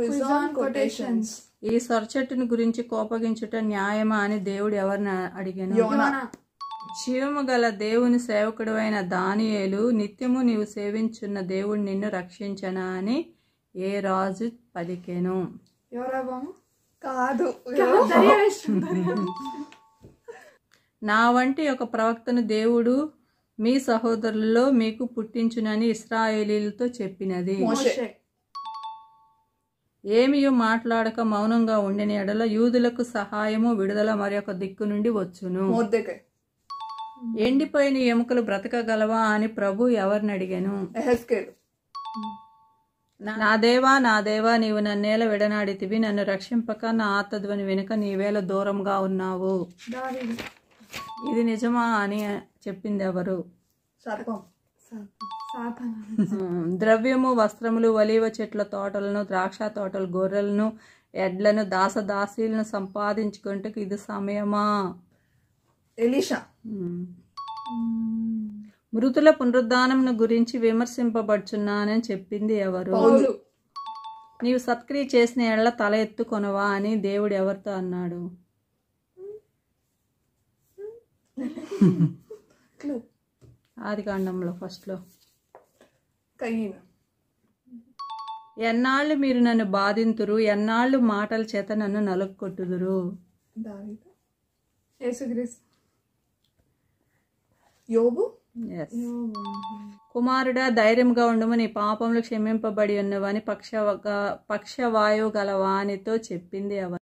Quiz on quotations. ఈ సొరచెట్టుని గురించి కోపగించుట న్యాయమా అని దేవుడు ఎవరిని అడిగాను? యోనా. జీవము గల దేవుని సేవకుడు అయిన దానియేలు, నిత్యము నీవు సేవించున్న దేవుడు నిన్ను రక్షించనా అని ఏ రాజు పలికెను? కాదు. నా వంటి ఒక ప్రవక్తను దేవుడు మీ సహోదరులలో మీకు పుట్టించునని ఇశ్రాయేలీలతో చెప్పినది. ఏమియు మాట్లాడక మౌనంగా ఉండిన ఎడల యూదులకు సహాయము విడుదల మరొక దిక్కు నుండి వచ్చును. ఎండిపోయిన ఎముకలు బ్రతకగలవా అని ప్రభు ఎవరిని అడిగాను? నా దేవా నీవు నన్నేల విడనాడితివి, నన్ను రక్షింపక నా ఆర్తధ్వని వెనుక నీవేళ దూరంగా ఉన్నావు. ఇది నిజమా అని చెప్పింది ఎవరు? ద్రవ్యము, వస్త్రములు, ఒలీవ చెట్ల తోటలను, ద్రాక్ష తోటలు, గొర్రెలను, ఎడ్లను, దాసదాసీలను సంపాదించుకుంటకు ఇది సమయమా? ఎలీషా. మృతుల పునరుద్ధానమును గురించి విమర్శింపబడుచున్నానని చెప్పింది ఎవరు? నీవు సత్క్రియ చేసిన ఎడల తల ఎత్తుకొనవా అని దేవుడు ఎవరితో అన్నాడు? ఆదికాండంలో ఫస్ట్లో. ఎన్నాళ్ళు మీరు నన్ను బాధింతురు, ఎన్నాళ్ళు మాటల చేత నన్ను నలుగొట్టుదురు? యోబు. కుమారుడా, ధైర్యంగా ఉండము, నీ పాపములు క్షమింపబడి ఉన్నవని పక్షవాయువు గల వానితో చెప్పింది ఎవరు?